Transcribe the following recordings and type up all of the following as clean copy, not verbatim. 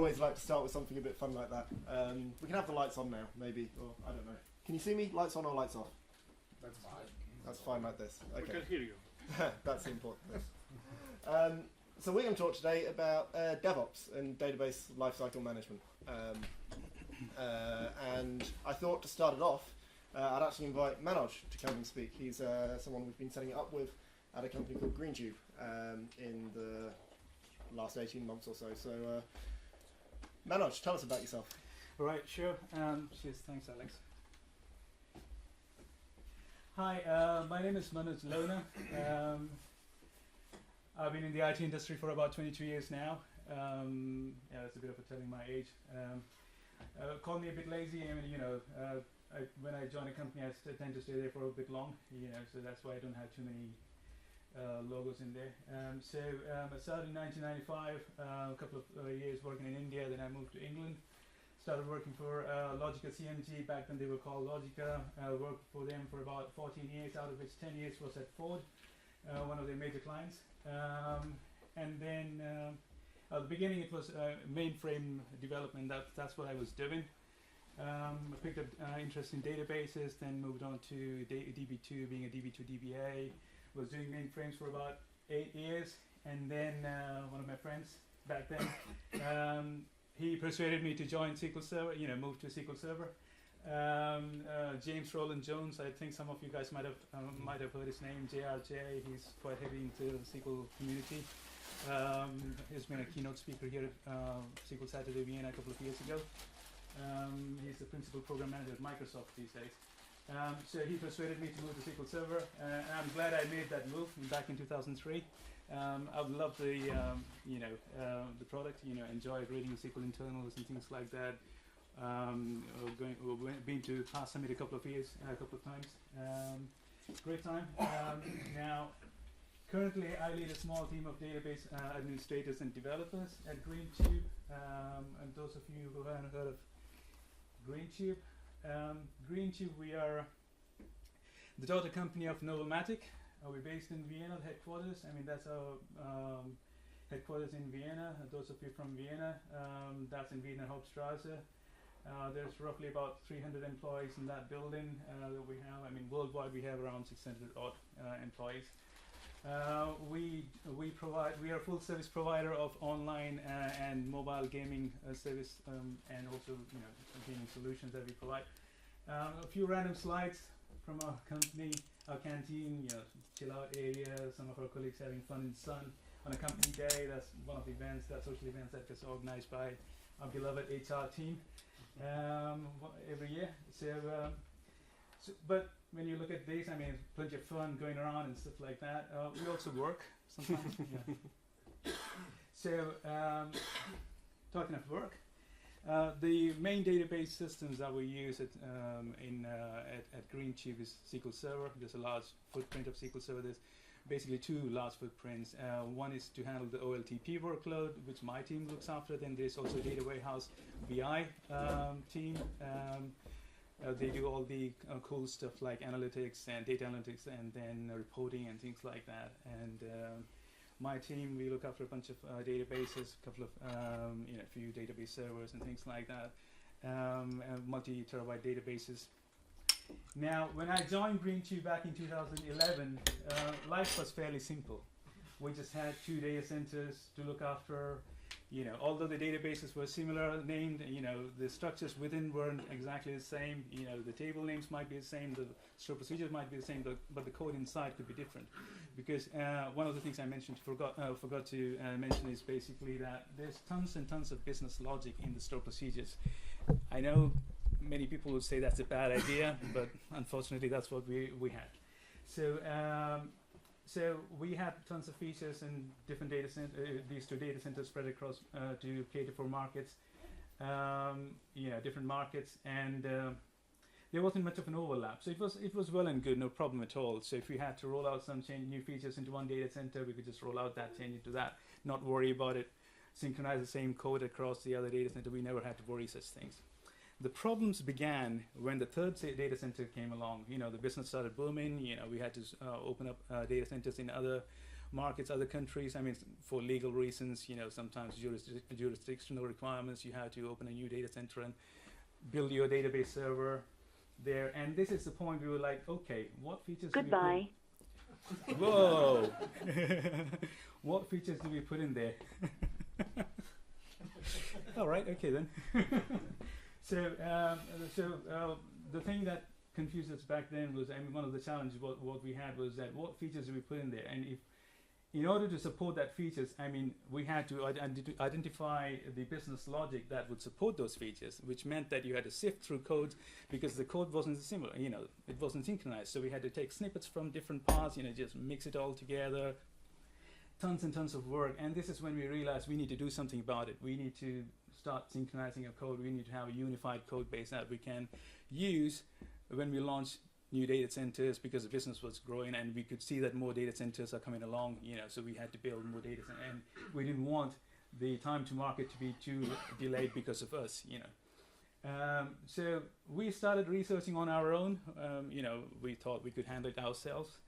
always like to start with something a bit fun like that. We can have the lights on now, maybe, or I don't know. Can you see me? Lights on or lights off? That's fine. That's fine like this. Okay. We can hear you. That's the important bit. So we're going to talk today about DevOps and database lifecycle management. And I thought to start it off, I'd actually invite Manoj to come and speak. He's someone we've been setting it up with at a company called Greentube in the last 18 months or so. So Manoj, tell us about yourself. All right, sure. Cheers, thanks, Alex. Hi, my name is Manoj Lona. I've been in the IT industry for about 22 years now. Yeah, that's a bit of a telling my age. Call me a bit lazy. I mean, you know, when I join a company, I tend to stay there for a bit long. You know, so that's why I don't have too many logos in there. I started in 1995. A couple of years working in India. Then I moved to England. Started working for Logica CMG. Back then they were called Logica. Worked for them for about 14 years, out of which 10 years was at Ford, one of their major clients. And then at the beginning it was mainframe development. That's what I was doing. I picked up interest in databases, then moved on to DB2, being a DB2 DBA. Was doing mainframes for about 8 years, and then one of my friends back then, he persuaded me to join SQL Server, you know, move to SQL Server. James Roland Jones, I think some of you guys might have heard his name, JRJ. He's quite heavy into the SQL community. He's been a keynote speaker here at SQL Saturday Vienna a couple of years ago. He's the principal program manager at Microsoft these days. So he persuaded me to move to SQL Server, and I'm glad I made that move back in 2003. I've loved the the product. You know, enjoyed reading SQL internals and things like that. Been to Pass Summit a couple of times. Great time. Now, currently I lead a small team of database administrators and developers at Greentube. And those of you who haven't heard of Greentube, Greentube, we are the daughter company of Novomatic. We're based in Vienna, headquarters. I mean, that's our headquarters in Vienna. Those of you from Vienna, that's in Wiener Hauptstraße. There's roughly about 300 employees in that building that we have. I mean, worldwide we have around 600 odd employees. We are a full service provider of online and mobile gaming service, and also gaming solutions that we provide. A few random slides from our company, our canteen, chill out area. Some of our colleagues having fun in the sun on a company day. That's one of the events, that social events that gets organized by our beloved HR team every year. But when you look at this, I mean, plenty of fun going around and stuff like that. We also work sometimes. So, talking of work, the main database systems that we use at Greentube is SQL Server. There's a large footprint of SQL Server. There's basically two large footprints. One is to handle the OLTP workload, which my team looks after. Then there's also Data Warehouse BI team. They do all the cool stuff like analytics and data analytics, and then reporting and things like that. And my team, we look after a bunch of databases, a couple of few database servers and things like that, multi-terabyte databases. Now, when I joined Greentube back in 2011, life was fairly simple. We just had 2 data centers to look after. Although the databases were similar named, the structures within weren't exactly the same. The table names might be the same, the store procedures might be the same, but the code inside could be different. Because one of the things I forgot to mention is basically that there's tons and tons of business logic in the store procedures. I know many people would say that's a bad idea, but unfortunately that's what we had. So we had tons of features in different data centers, these two data centers spread across to cater for markets, different markets, and there wasn't much of an overlap. So it was well and good, no problem at all. So if we had to roll out some new features into one data center, we could just roll out that, change it to that, not worry about it, synchronize the same code across the other data center. We never had to worry such things. The problems began when the third data center came along. The business started booming. We had to open up data centers in other markets, other countries. I mean, for legal reasons, sometimes jurisdictional requirements, you have to open a new data center and build your database server there. And this is the point we were like, okay, what features Goodbye. do we put? Whoa! What features do we put in there? All right, okay then. So the thing that confused us back then was, one of the challenges what we had was that what features do we put in there, and if in order to support that features, we had to identify the business logic that would support those features, which meant that you had to sift through code because the code wasn't similar, it wasn't synchronized. So we had to take snippets from different parts, just mix it all together. Tons and tons of work, and this is when we realized we need to do something about it. We need to start synchronizing our code. We need to have a unified code base that we can use when we launch new data centers, because the business was growing and we could see that more data centers are coming along, so we had to build more data centers, and we didn't want the time to market to be too delayed because of us, So we started researching on our own. We thought we could handle it ourselves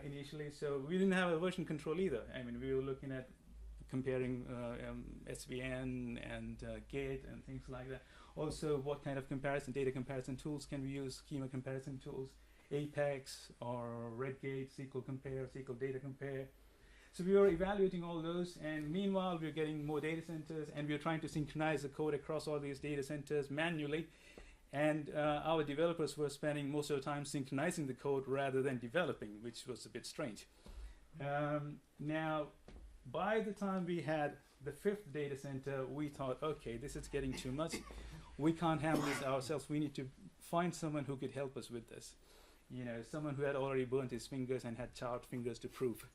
initially, so we didn't have a version control either. We were looking at comparing SVN and Git and things like that. Also, what kind of data comparison tools can we use? Schema comparison tools, Apex or Redgate, SQL Compare, SQL Data Compare. So we were evaluating all those, and meanwhile we were getting more data centers, and we were trying to synchronize the code across all these data centers manually. And our developers were spending most of the time synchronizing the code rather than developing, which was a bit strange. Now, by the time we had the 5th data center, we thought, okay, this is getting too much. We can't handle this ourselves. We need to find someone who could help us with this. Someone who had already burnt his fingers and had charred fingers to prove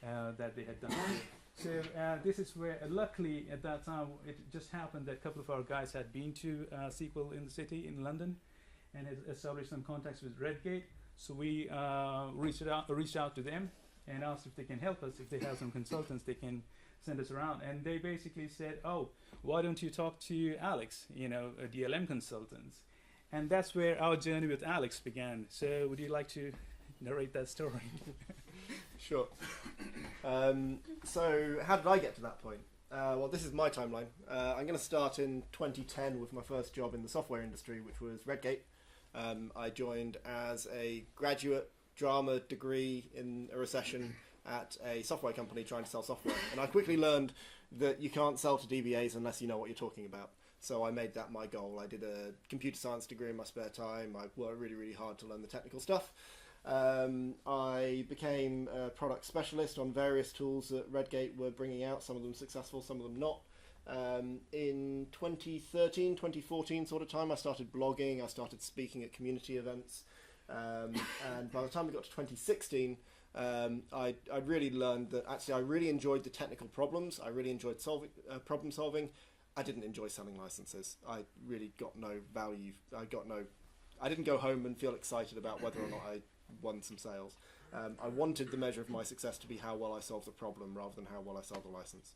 that they had done it. So this is where, luckily at that time, it just happened that a couple of our guys had been to SQL in the city in London and had established some contacts with Redgate. So we reached out to them and asked if they can help us. If they have some consultants, they can send us around. And they basically said, oh, why don't you talk to Alex, DLM Consultants? And that's where our journey with Alex began. So would you like to narrate that story? Sure. So how did I get to that point? Well, this is my timeline. I'm going to start in 2010 with my first job in the software industry, which was Redgate. I joined as a graduate drama degree in a recession at a software company trying to sell software. And I quickly learned that you can't sell to DBAs unless you know what you're talking about. So I made that my goal. I did a computer science degree in my spare time. I worked really, really hard to learn the technical stuff. I became a product specialist on various tools that Redgate were bringing out, some of them successful, some of them not. In 2013, 2014 sort of time, I started blogging, I started speaking at community events, and by the time we got to 2016, I really learned that actually I really enjoyed the technical problems, I really enjoyed problem solving. I didn't enjoy selling licenses. I really got no value, I didn't go home and feel excited about whether or not I won some sales. I wanted the measure of my success to be how well I solved the problem rather than how well I sold the license.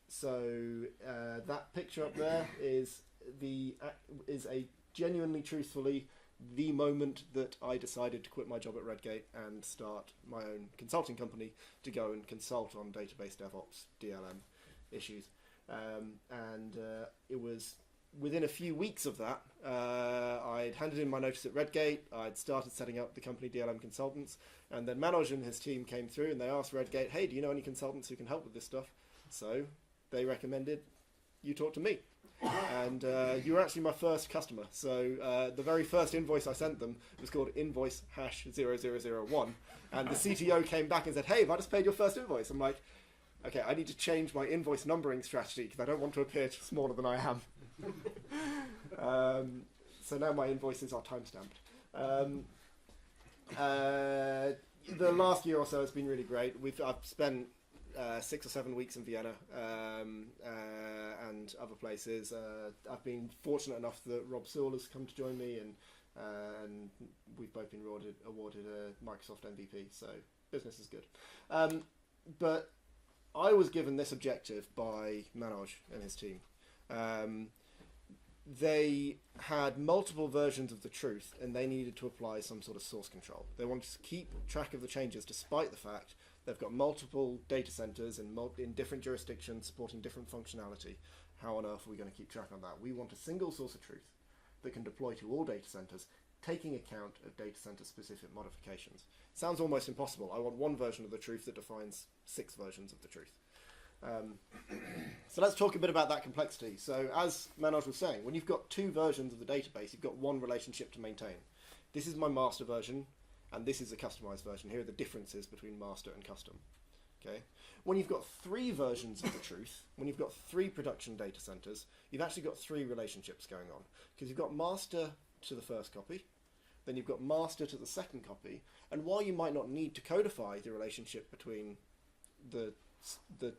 So that picture up there is a genuinely, truthfully, the moment that I decided to quit my job at Redgate and start my own consulting company to go and consult on database DevOps, DLM issues. And it was within a few weeks of that, I'd handed in my notice at Redgate, I'd started setting up the company DLM Consultants, and then Manoj and his team came through and they asked Redgate, hey, do you know any consultants who can help with this stuff? So they recommended you talk to me. And you were actually my first customer. So the very first invoice I sent them was called invoice #0001. And the CTO came back and said, hey, have I just paid your first invoice? I'm like, okay, I need to change my invoice numbering strategy because I don't want to appear smaller than I am. So now my invoices are time-stamped. The last year or so has been really great. I've spent 6 or 7 weeks in Vienna and other places. I've been fortunate enough that Rob Sewell has come to join me, and we've both been awarded a Microsoft MVP, so business is good. But I was given this objective by Manoj and his team. they had multiple versions of the truth, and they needed to apply some sort of source control. They wanted to keep track of the changes despite the fact they've got multiple data centers in different jurisdictions supporting different functionality. How on earth are we going to keep track of that? We want a single source of truth that can deploy to all data centers, taking account of data center specific modifications. Sounds almost impossible. I want one version of the truth that defines 6 versions of the truth. So let's talk a bit about that complexity. So as Manoj was saying, when you've got 2 versions of the database, you've got one relationship to maintain. This is my master version, and this is a customized version. Here are the differences between master and custom. Okay. When you've got 3 versions of the truth, when you've got 3 production data centers, you've actually got 3 relationships going on. Because you've got master to the first copy, then you've got master to the second copy, and while you might not need to codify the relationship between the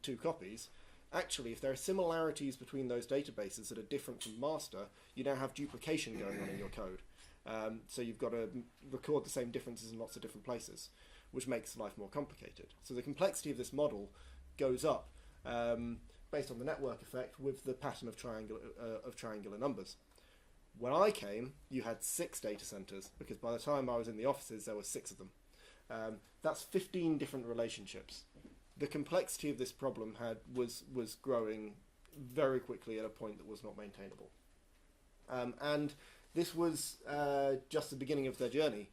2 copies, actually if there are similarities between those databases that are different from master, you now have duplication going on in your code. So you've got to record the same differences in lots of different places, which makes life more complicated. So the complexity of this model goes up based on the network effect with the pattern of triangular numbers. When I came, you had 6 data centers, because by the time I was in the offices, there were 6 of them. That's 15 different relationships. The complexity of this problem was growing very quickly at a point that was not maintainable. And this was just the beginning of their journey.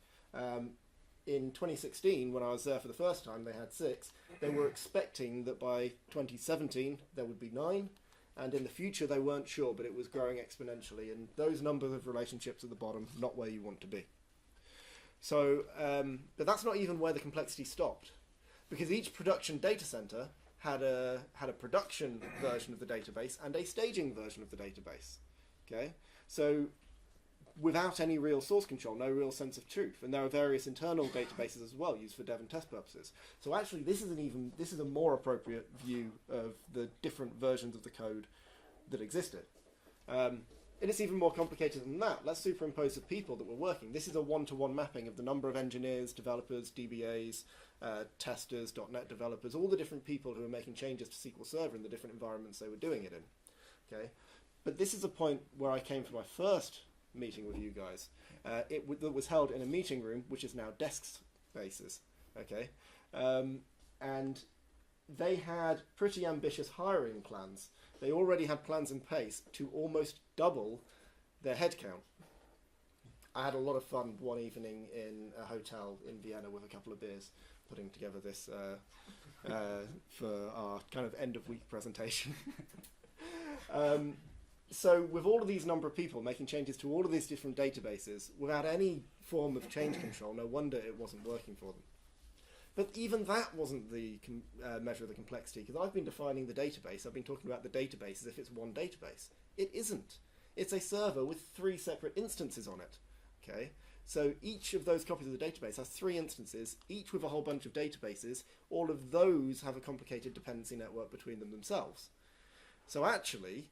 In 2016, when I was there for the first time, they had 6. They were expecting that by 2017 there would be 9, and in the future they weren't sure, but it was growing exponentially, and those numbers of relationships at the bottom, not where you want to be. So, but that's not even where the complexity stopped, because each production data center had a production version of the database and a staging version of the database. Okay, so without any real source control, no real sense of truth, and there are various internal databases as well used for dev and test purposes. So actually, this is a more appropriate view of the different versions of the code that existed. And it's even more complicated than that. Let's superimpose the people that were working. This is a one-to-one mapping of the number of engineers, developers, DBAs, testers, .NET developers, all the different people who were making changes to SQL Server in the different environments they were doing it in. Okay, but this is a point where I came for my first meeting with you guys. It was held in a meeting room, which is now desk spaces. Okay, and they had pretty ambitious hiring plans. They already had plans in place to almost double their headcount. I had a lot of fun one evening in a hotel in Vienna with a couple of beers, putting together this for our kind of end of week presentation. So with all of these number of people making changes to all of these different databases without any form of change control, no wonder it wasn't working for them. But even that wasn't the measure of the complexity, because I've been defining the database. I've been talking about the database as if it's one database. It isn't. It's a server with 3 separate instances on it. Okay, so each of those copies of the database has 3 instances, each with a whole bunch of databases. All of those have a complicated dependency network between them themselves. So actually,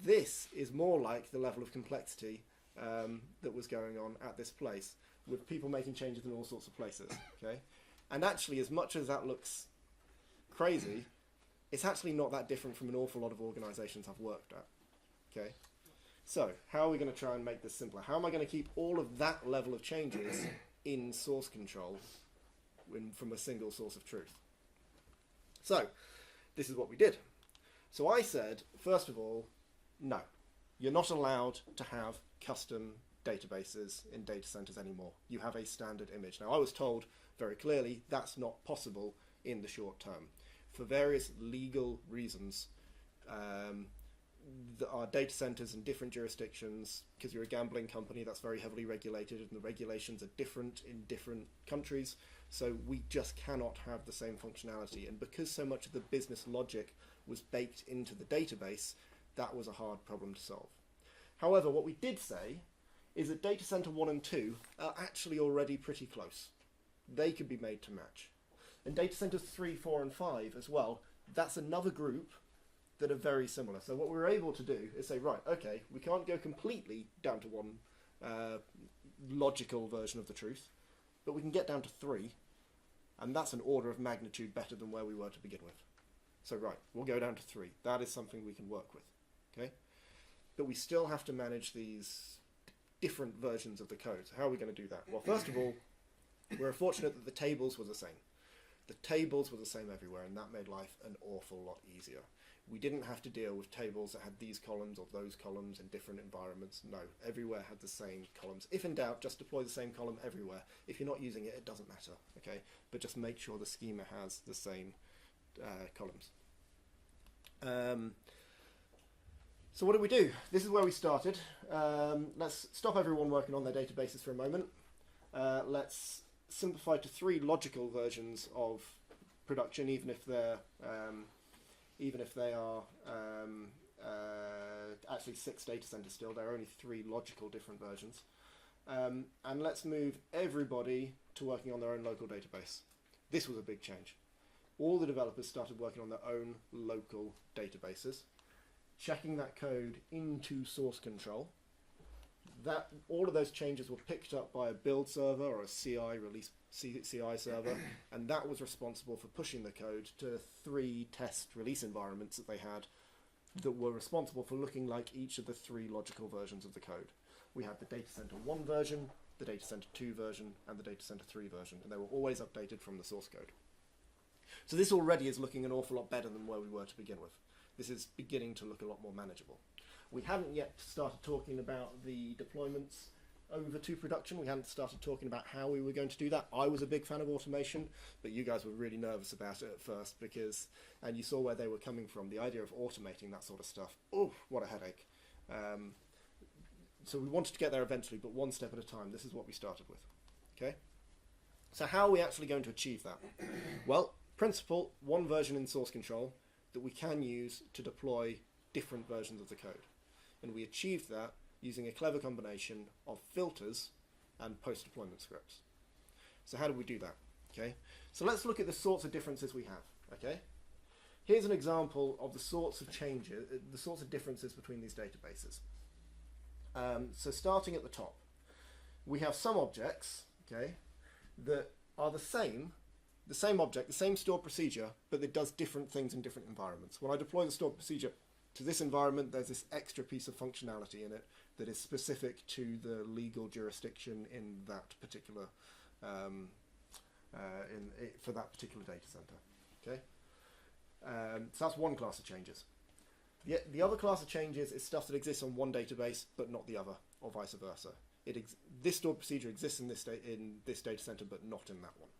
this is more like the level of complexity that was going on at this place, with people making changes in all sorts of places. Okay, and actually, as much as that looks crazy, it's actually not that different from an awful lot of organisations I've worked at. Okay, so how are we going to try and make this simpler? How am I going to keep all of that level of changes in source control from a single source of truth? So this is what we did. So I said, first of all, no, you're not allowed to have custom databases in data centers anymore. You have a standard image. Now, I was told very clearly that's not possible in the short term. For various legal reasons, our data centers in different jurisdictions, because you're a gambling company, that's very heavily regulated, and the regulations are different in different countries, so we just cannot have the same functionality. And because so much of the business logic was baked into the database, that was a hard problem to solve. However, what we did say is that data center 1 and 2 are actually already pretty close. They could be made to match. And data centers 3, 4, and 5 as well, that's another group that are very similar. So what we were able to do is say, right, okay, we can't go completely down to one logical version of the truth, but we can get down to 3, and that's an order of magnitude better than where we were to begin with. So right, we'll go down to 3. That is something we can work with. Okay. but we still have to manage these different versions of the code. So how are we going to do that? Well, first of all, we're fortunate that the tables were the same. The tables were the same everywhere, and that made life an awful lot easier. We didn't have to deal with tables that had these columns or those columns in different environments. No, everywhere had the same columns. If in doubt, just deploy the same column everywhere. If you're not using it, it doesn't matter, okay? But just make sure the schema has the same columns. So what do we do? This is where we started. Let's stop everyone working on their databases for a moment. Let's simplify to 3 logical versions of production, even if they are actually 6 data centers still. There are only 3 logical different versions. And let's move everybody to working on their own local database. This was a big change. All the developers started working on their own local databases, checking that code into source control. All of those changes were picked up by a build server or a CI server, and that was responsible for pushing the code to 3 test release environments that they had that were responsible for looking like each of the 3 logical versions of the code. We had the Data Center 1 version, the Data Center 2 version, and the Data Center 3 version, and they were always updated from the source code. So this already is looking an awful lot better than where we were to begin with. This is beginning to look a lot more manageable. We haven't yet started talking about the deployments over to production. We hadn't started talking about how we were going to do that. I was a big fan of automation, but you guys were really nervous about it at first and you saw where they were coming from. The idea of automating that sort of stuff, oh, what a headache. So we wanted to get there eventually, but one step at a time. This is what we started with. Okay. So how are we actually going to achieve that? Well, principle, 1 version in source control that we can use to deploy different versions of the code. And we achieved that using a clever combination of filters and post-deployment scripts. So how do we do that? Okay. So let's look at the sorts of differences we have. Okay. Here's an example of the sorts of changes, the sorts of differences between these databases. So starting at the top, we have some objects, okay, that are the same object, the same stored procedure, but it does different things in different environments. When I deploy the stored procedure to this environment, there's this extra piece of functionality in it that is specific to the legal jurisdiction in that particular, for that particular data center. Okay, so that's one class of changes. The other class of changes is stuff that exists on one database but not the other, or vice versa. This stored procedure exists in this data center but not in that one.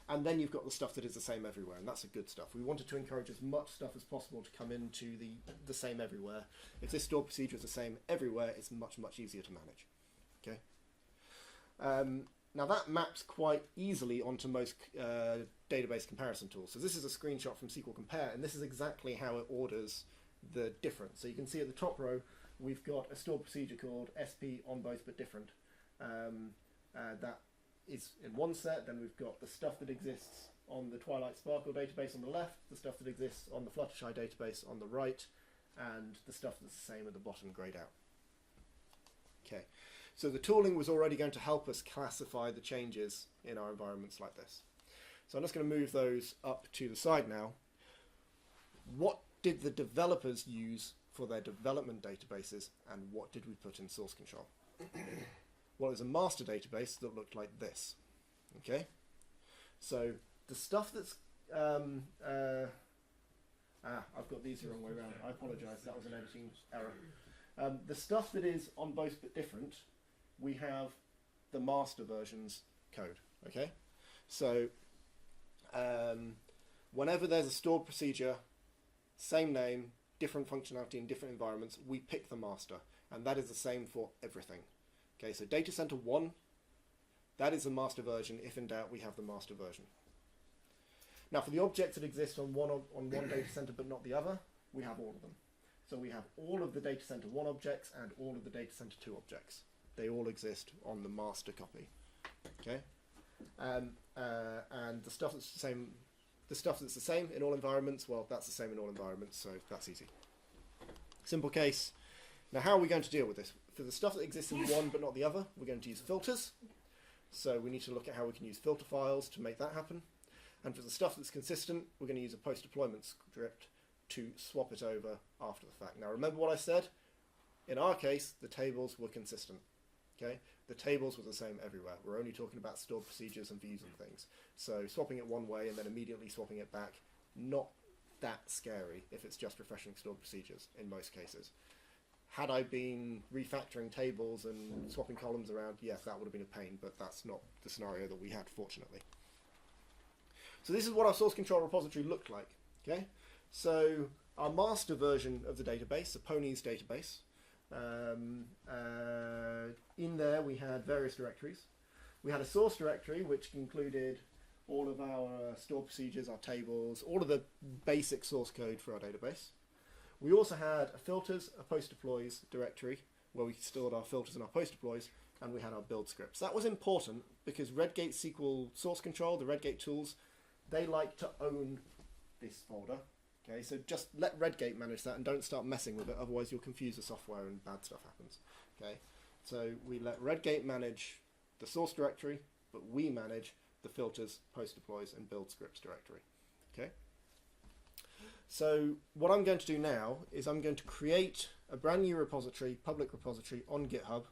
And then you've got the stuff that is the same everywhere, and that's the good stuff. We wanted to encourage as much stuff as possible to come into the same everywhere. If this stored procedure is the same everywhere, it's much, much easier to manage. Okay. Now that maps quite easily onto most database comparison tools. So this is a screenshot from SQL Compare, and this is exactly how it orders the difference. So you can see at the top row, we've got a stored procedure called SP on both but different. That is in one set. Then we've got the stuff that exists on the Twilight Sparkle database on the left, the stuff that exists on the Fluttershy database on the right, and the stuff that's the same at the bottom grayed out. Okay, so the tooling was already going to help us classify the changes in our environments like this. So I'm just going to move those up to the side now. What did the developers use for their development databases, and what did we put in source control? Well, it was a master database that looked like this. Okay, so the stuff that's I've got these the wrong way around. I apologise. That was an editing error. The stuff that is on both but different, we have the master version's code. Okay, so whenever there's a stored procedure, same name, different functionality in different environments, we pick the master, and that is the same for everything. Okay, so Data Center 1, that is the master version. If in doubt, we have the master version. Now, for the objects that exist on one data center but not the other, we have all of them. So we have all of the Data Center 1 objects and all of the Data Center 2 objects. They all exist on the master copy. Okay, and the stuff that's the same in all environments, well, that's the same in all environments, so that's easy. Simple case. Now, how are we going to deal with this? For the stuff that exists in one but not the other, we're going to use filters. So we need to look at how we can use filter files to make that happen. And for the stuff that's consistent, we're going to use a post-deployment script to swap it over after the fact. Now remember what I said? In our case, the tables were consistent. Okay, the tables were the same everywhere. We're only talking about stored procedures and views and things. So swapping it one way and then immediately swapping it back, not that scary if it's just refreshing stored procedures in most cases. Had I been refactoring tables and swapping columns around, yes, that would have been a pain, but that's not the scenario that we had, fortunately. So this is what our source control repository looked like. Okay, so our master version of the database, the Ponies database, in there we had various directories. We had a source directory which included all of our stored procedures, our tables, all of the basic source code for our database. We also had a filters, a post deploys directory where we stored our filters and our post deploys, and we had our build scripts. That was important because Redgate SQL source control, the Redgate tools, they like to own this folder. Okay, so just let Redgate manage that and don't start messing with it, otherwise you'll confuse the software and bad stuff happens. Okay, so we let Redgate manage the source directory, but we manage the filters, post deploys, and build scripts directory. Okay, so what I'm going to do now is I'm going to create a brand new repository, public repository on GitHub.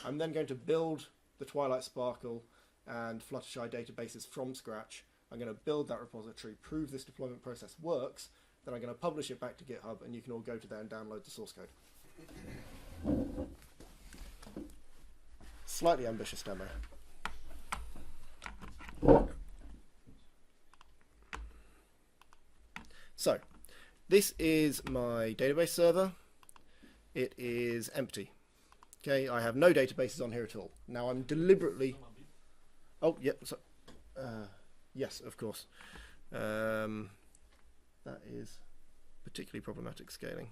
I'm then going to build the Twilight Sparkle and Fluttershy databases from scratch. I'm going to build that repository, prove this deployment process works, then I'm going to publish it back to GitHub, and you can all go to there and download the source code. Slightly ambitious demo. So, this is my database server. It is empty. Okay, I have no databases on here at all. Now I'm deliberately... Oh, yeah, so, yes, of course. That is particularly problematic scaling.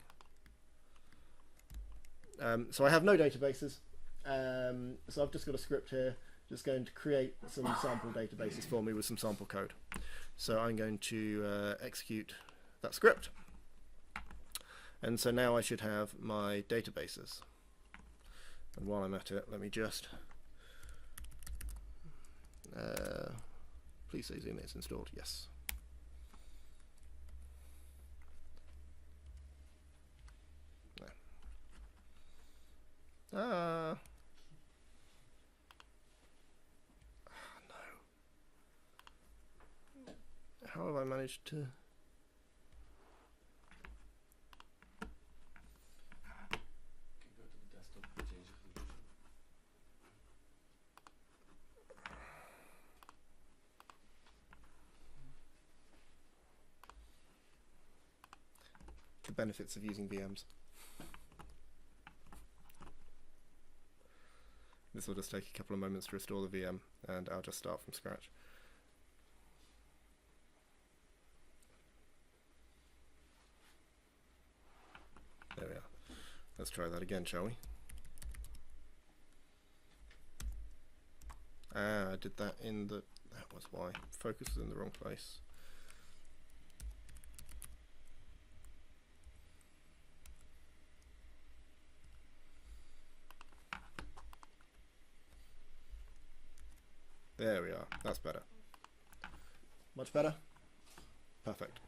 So I have no databases. So I've just got a script here, just going to create some sample databases for me with some sample code. So I'm going to execute that script. And so now I should have my databases. And while I'm at it, let me just... please say Zoom is installed. Yes. No. No. How have I managed to... The benefits of using VMs. This will just take a couple of moments to restore the VM, and I'll just start from scratch. There we are. Let's try that again, shall we? Ah, I did that in the... That was why. Focus was in the wrong place. There we are. That's better. Much better? Perfect.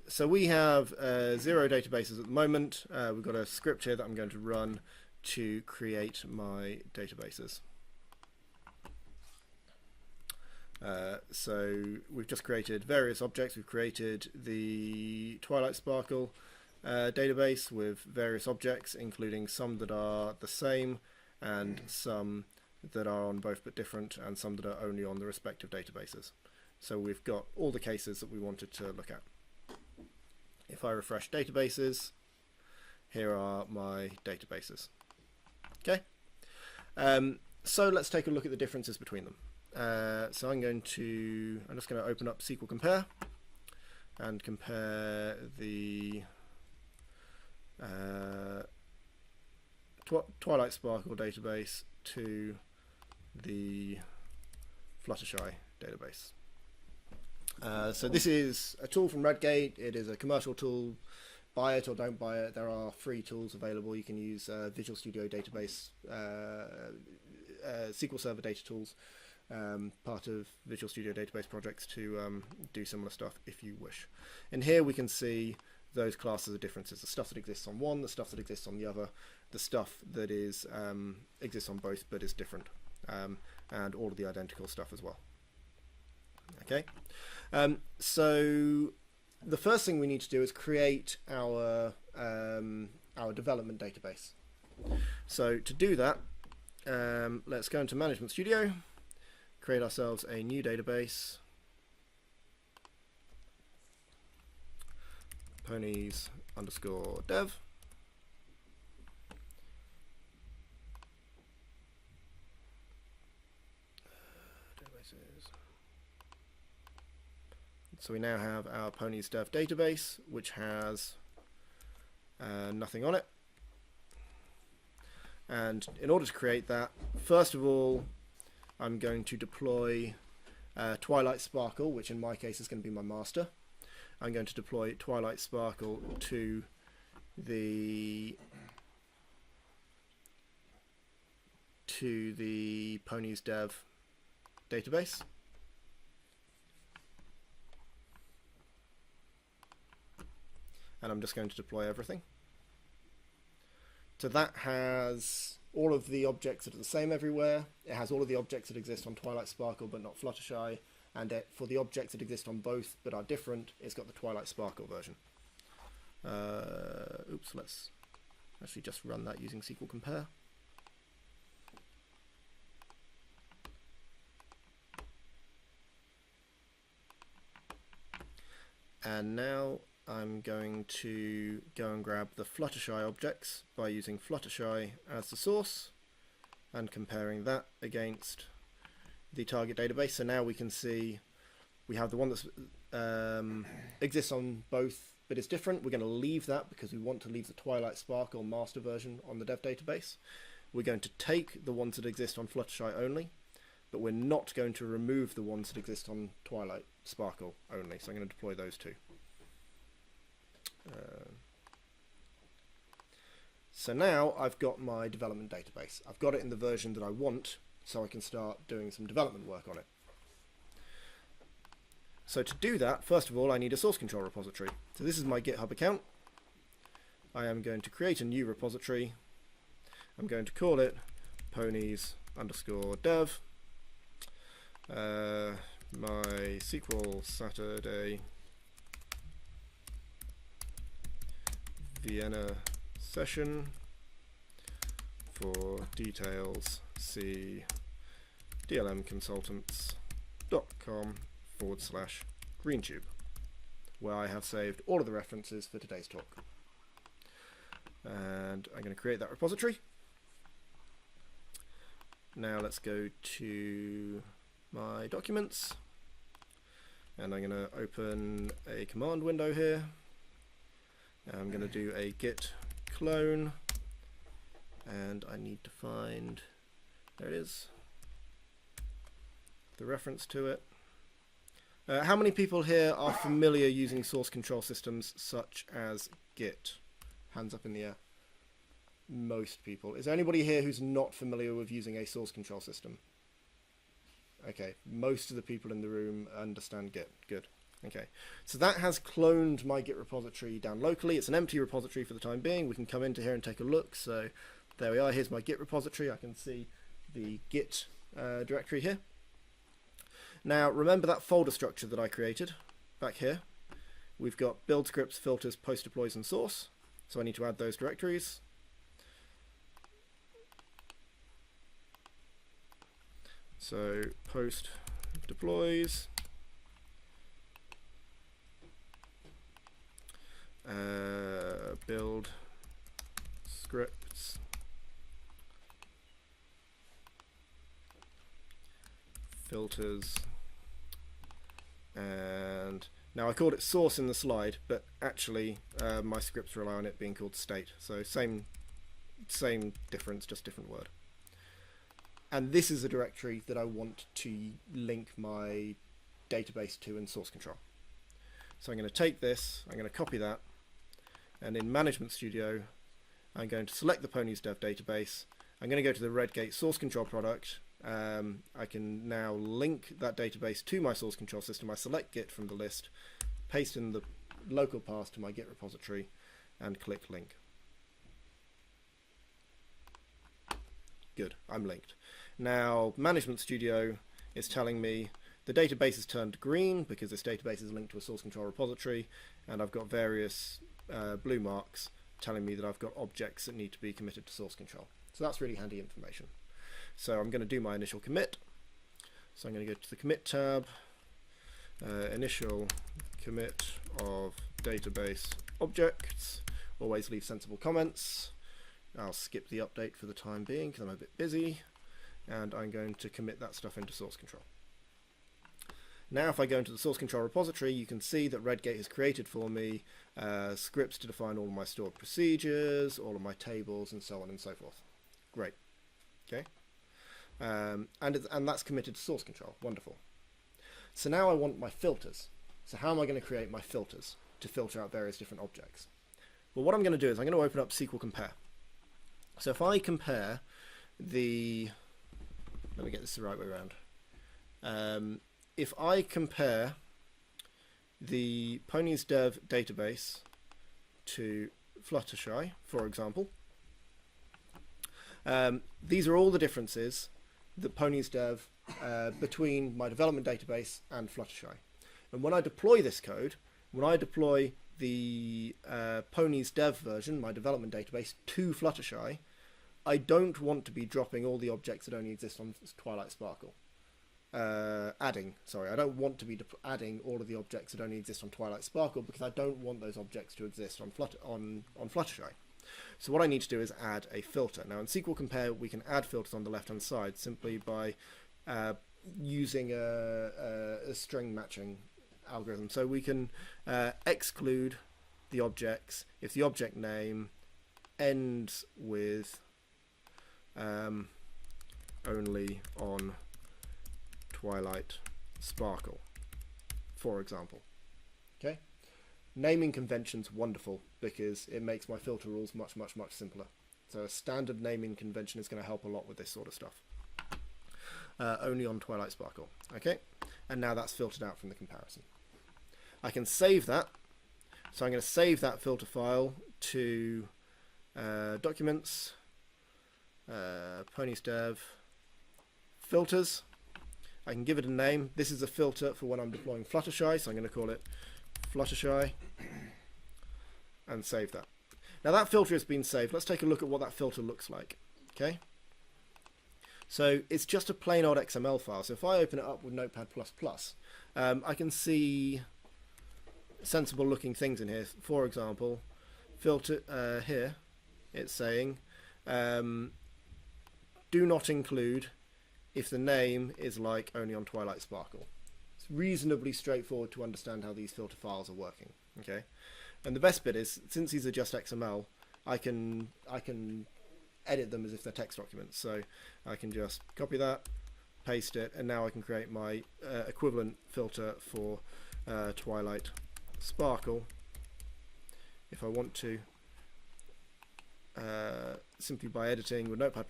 So we have 0 databases at the moment. We've got a script here that I'm going to run to create my databases. So we've just created various objects. We've created the Twilight Sparkle database with various objects, including some that are the same and some that are on both but different, and some that are only on the respective databases. So we've got all the cases that we wanted to look at. If I refresh databases, here are my databases. Okay, so let's take a look at the differences between them. So I'm just going to open up SQL Compare and compare the Twilight Sparkle database to the Fluttershy database. So this is a tool from Redgate. It is a commercial tool. Buy it or don't buy it. There are free tools available. You can use Visual Studio Database, SQL Server data tools, part of Visual Studio Database projects to do similar stuff if you wish. In here we can see those classes of differences, the stuff that exists on one, the stuff that exists on the other, the stuff that is exists on both but is different, and all of the identical stuff as well. Okay, so the first thing we need to do is create our development database. So to do that, let's go into Management Studio, create ourselves a new database, ponies_dev. So we now have our ponies dev database, which has nothing on it. And in order to create that, first of all, I'm going to deploy Twilight Sparkle, which in my case is going to be my master. I'm going to deploy Twilight Sparkle to the ponies dev database. And I'm just going to deploy everything. So that has all of the objects that are the same everywhere. It has all of the objects that exist on Twilight Sparkle but not Fluttershy. And for the objects that exist on both but are different, it's got the Twilight Sparkle version. Oops, let's actually just run that using SQL Compare. And now I'm going to go and grab the Fluttershy objects by using Fluttershy as the source and comparing that against the target database. So now we can see we have the one that exists on both but is different. We're going to leave that because we want to leave the Twilight Sparkle master version on the dev database. We're going to take the ones that exist on Fluttershy only, but we're not going to remove the ones that exist on Twilight Sparkle only. So I'm going to deploy those two. So now I've got my development database. I've got it in the version that I want, so I can start doing some development work on it. So to do that, first of all, I need a source control repository. So this is my GitHub account. I am going to create a new repository. I'm going to call it ponies_dev. My SQL Saturday Vienna session. For details, see dlmconsultants.com/Greentube, where I have saved all of the references for today's talk. And I'm going to create that repository. Now let's go to my documents, and I'm going to open a command window here. I'm going to do a git clone, and I need to find, there it is, the reference to it. How many people here are familiar using source control systems such as Git? Hands up in the air. Most people. Is there anybody here who's not familiar with using a source control system? Okay, most of the people in the room understand Git. Good. Okay, so that has cloned my Git repository down locally. It's an empty repository for the time being. We can come into here and take a look. So there we are. Here's my Git repository. I can see the Git directory here. Now remember that folder structure that I created back here. We've got build scripts, filters, post deploys, and source. So I need to add those directories. So post deploys, build scripts, filters, and now I called it source in the slide, but actually my scripts rely on it being called state. So same difference, just different word. And this is a directory that I want to link my database to in source control. So I'm going to take this, I'm going to copy that, and in Management Studio, I'm going to select the ponies dev database. I'm going to go to the Redgate source control product, I can now link that database to my source control system. I select Git from the list, paste in the local path to my Git repository, and click link. Good, I'm linked. Now Management Studio is telling me the database has turned green because this database is linked to a source control repository, and I've got various blue marks telling me that I've got objects that need to be committed to source control. So that's really handy information. So I'm going to do my initial commit. So I'm going to go to the commit tab, initial commit of database objects. Always leave sensible comments. I'll skip the update for the time being because I'm a bit busy, and I'm going to commit that stuff into source control. Now if I go into the source control repository, you can see that Redgate has created for me scripts to define all of my stored procedures, all of my tables, and so on and so forth. Great. Okay. And that's committed to source control. Wonderful. So now I want my filters. So how am I going to create my filters to filter out various different objects? Well, what I'm going to do is I'm going to open up SQL Compare. So if I compare the... Let me get this the right way around. If I compare the Ponies Dev database to Fluttershy, for example, these are all the differences that Ponies Dev between my development database and Fluttershy. And when I deploy this code, when I deploy the Ponies Dev version, my development database, to Fluttershy, I don't want to be dropping all the objects that only exist on Twilight Sparkle. I don't want to be adding all of the objects that only exist on Twilight Sparkle because I don't want those objects to exist on Fluttershy. So what I need to do is add a filter. Now in SQL Compare we can add filters on the left hand side simply by using a string matching algorithm. So we can exclude the objects if the object name ends with only on Twilight Sparkle, for example. Okay, naming convention's wonderful because it makes my filter rules much simpler. So a standard naming convention is going to help a lot with this sort of stuff. Only on Twilight Sparkle. Okay, and now that's filtered out from the comparison. I can save that. So I'm going to save that filter file to Documents, Ponies Dev, Filters. I can give it a name. This is a filter for when I'm deploying Fluttershy, so I'm going to call it Fluttershy and save that. Now that filter has been saved. Let's take a look at what that filter looks like. Okay. So it's just a plain old XML file. So if I open it up with Notepad++, I can see sensible looking things in here. For example, filter here, it's saying do not include if the name is like only on Twilight Sparkle. It's reasonably straightforward to understand how these filter files are working. Okay, and the best bit is, since these are just XML, I can edit them as if they're text documents. So I can just copy that, paste it, and now I can create my equivalent filter for Twilight Sparkle if I want to. Simply by editing with Notepad++,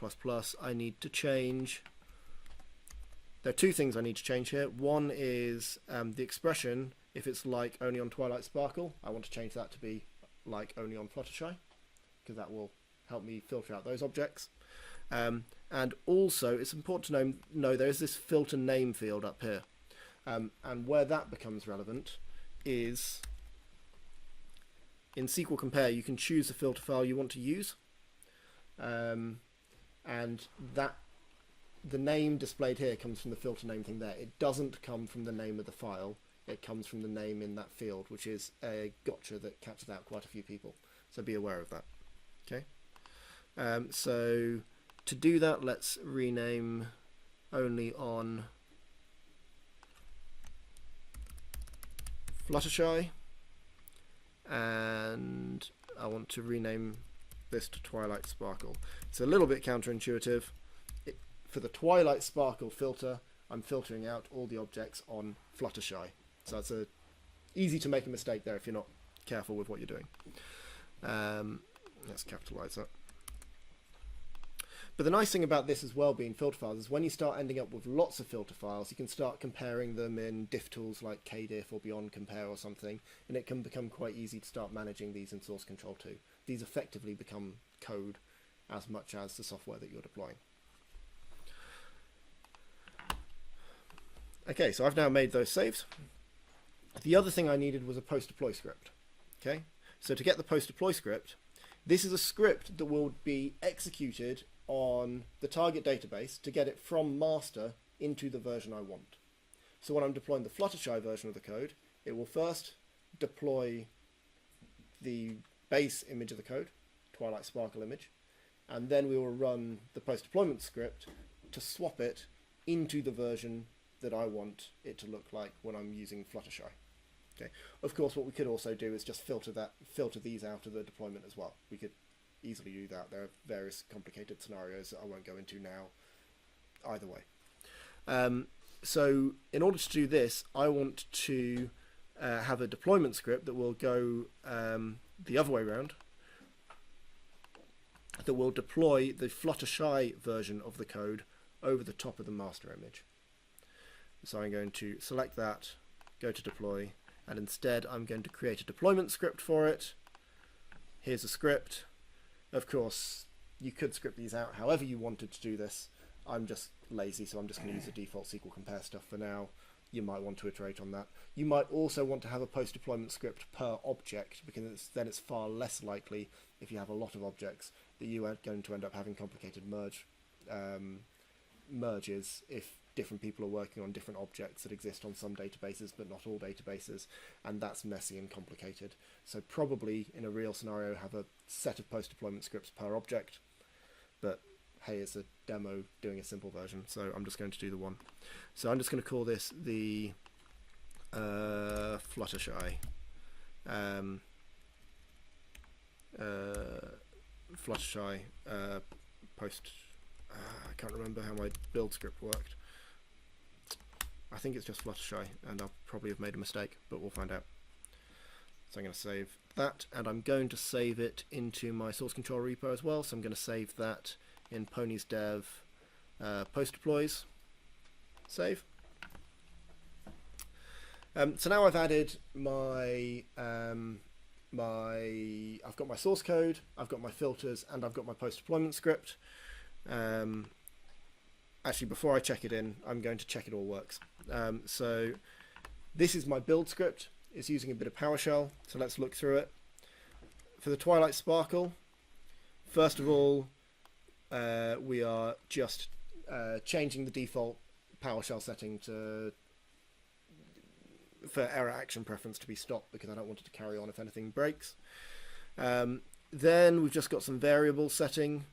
I need to change. There are two things I need to change here. One is the expression, if it's like only on Twilight Sparkle, I want to change that to be like only on Fluttershy, because that will help me filter out those objects. And also, it's important to know there is this filter name field up here. And where that becomes relevant is in SQL Compare, you can choose the filter file you want to use. And that the name displayed here comes from the filter name thing there. It doesn't come from the name of the file. It comes from the name in that field, which is a gotcha that catches out quite a few people. So be aware of that. Okay. So to do that, let's rename only on Fluttershy, and I want to rename this to Twilight Sparkle. It's a little bit counterintuitive. For the Twilight Sparkle filter, I'm filtering out all the objects on Fluttershy. So it's easy to make a mistake there if you're not careful with what you're doing. Let's capitalize that. But the nice thing about this as well, being filter files, is when you start ending up with lots of filter files, you can start comparing them in diff tools like kdiff or beyond compare or something, and it can become quite easy to start managing these in source control too. These effectively become code as much as the software that you're deploying. Okay, so I've now made those saves. The other thing I needed was a post-deploy script. Okay, so to get the post-deploy script, this is a script that will be executed on the target database to get it from master into the version I want. So when I'm deploying the Fluttershy version of the code, it will first deploy the base image of the code, Twilight Sparkle image, and then we will run the post-deployment script to swap it into the version that I want it to look like when I'm using Fluttershy. Okay. Of course, what we could also do is just filter these out of the deployment as well. We could easily do that. There are various complicated scenarios that I won't go into now either way. So in order to do this, I want to have a deployment script that will go the other way around, that will deploy the Fluttershy version of the code over the top of the master image. So I'm going to select that, go to deploy, and instead I'm going to create a deployment script for it. Here's a script. Of course, you could script these out however you wanted to do this. I'm just lazy, so I'm just going to use the default SQL compare stuff for now. You might want to iterate on that. You might also want to have a post-deployment script per object, because then it's far less likely, if you have a lot of objects, that you are going to end up having complicated merges if different people are working on different objects that exist on some databases but not all databases, and that's messy and complicated. So probably in a real scenario have a set of post-deployment scripts per object, but hey, it's a demo doing a simple version, so I'm just going to do the one. So I'm just going to call this the Fluttershy Fluttershy post. I can't remember how my build script worked. I think it's just Fluttershy, and I'll probably have made a mistake, but we'll find out. So I'm going to save that, and I'm going to save it into my source control repo as well. So I'm going to save that in ponies dev post deploys. Save. So now I've added my I've got my source code, I've got my filters, and I've got my post deployment script. Actually, before I check it in, I'm going to check it all works. So this is my build script. It's using a bit of PowerShell, so let's look through it. For the Twilight Sparkle, first of all, we are just changing the default PowerShell setting for error action preference to be stopped, because I don't want it to carry on if anything breaks. Then we've just got some variable setting,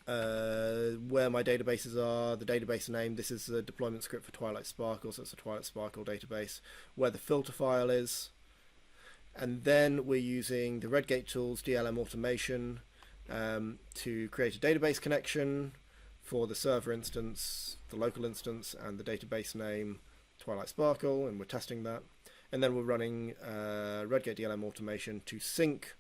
where my databases are, the database name. This is the deployment script for Twilight Sparkle, so it's a Twilight Sparkle database, where the filter file is, and then we're using the Redgate tools DLM automation to create a database connection for the server instance, the local instance, and the database name Twilight Sparkle, and we're testing that. And then we're running Redgate DLM automation to sync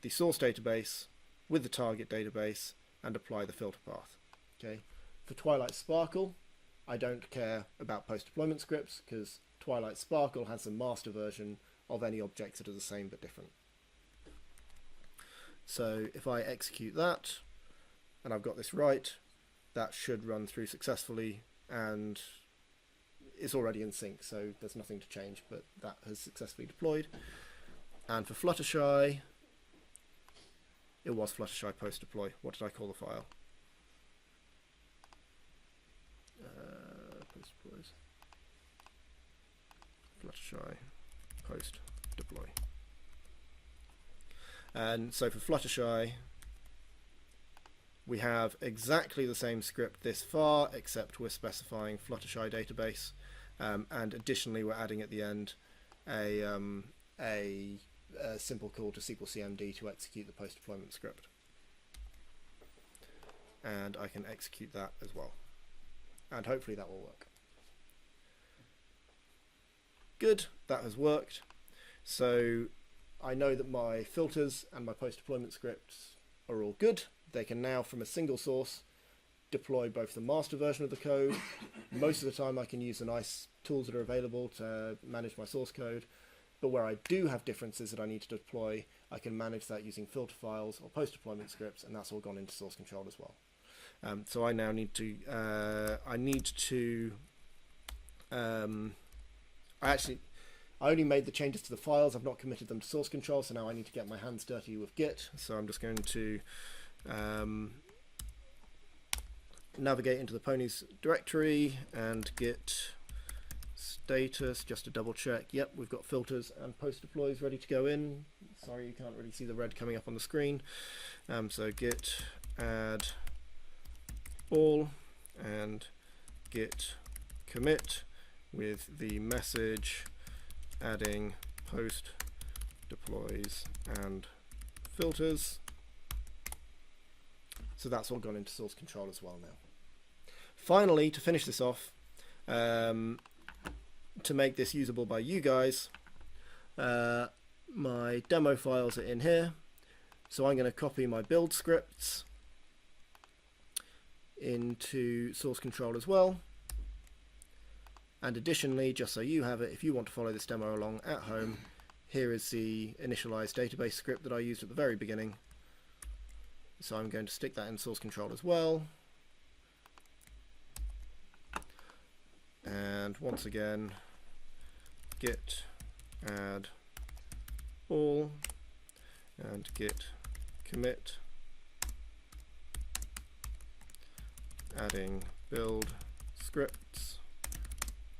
the source database with the target database and apply the filter path. Okay. For Twilight Sparkle, I don't care about post-deployment scripts, because Twilight Sparkle has the master version of any objects that are the same but different. So if I execute that, and I've got this right, that should run through successfully, and it's already in sync, so there's nothing to change, but that has successfully deployed. And for Fluttershy, it was Fluttershy post deploy. What did I call the file? Post deploys. Fluttershy post deploy. And so for Fluttershy, we have exactly the same script this far, except we're specifying Fluttershy database, and additionally we're adding at the end a simple call to SQL CMD to execute the post-deployment script. And I can execute that as well. And hopefully that will work. Good, that has worked. So I know that my filters and my post-deployment scripts are all good. they can now, from a single source, deploy both the master version of the code. Most of the time I can use the nice tools that are available to manage my source code, but where I do have differences that I need to deploy, I can manage that using filter files or post-deployment scripts, and that's all gone into source control as well. So I now need to, I only made the changes to the files, I've not committed them to source control, so now I need to get my hands dirty with Git. So I'm just going to navigate into the ponies directory and Git status just to double check. Yep, we've got filters and post deploys ready to go in. Sorry, you can't really see the red coming up on the screen. So Git add all and Git commit with the message adding post deploys and filters. So that's all gone into source control as well now. Finally, to finish this off, to make this usable by you guys, my demo files are in here. So I'm going to copy my build scripts into source control as well. And additionally, just so you have it, if you want to follow this demo along at home, here is the initialized database script that I used at the very beginning. So I'm going to stick that in source control as well. And once again, git add all and git commit adding build scripts,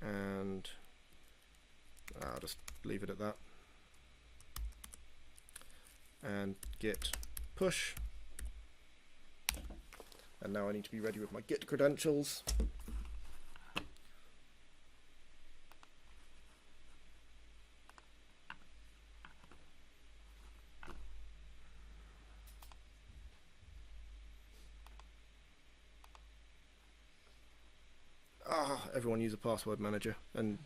and I'll just leave it at that, and git push. And now I need to be ready with my Git credentials. Everyone use a password manager, and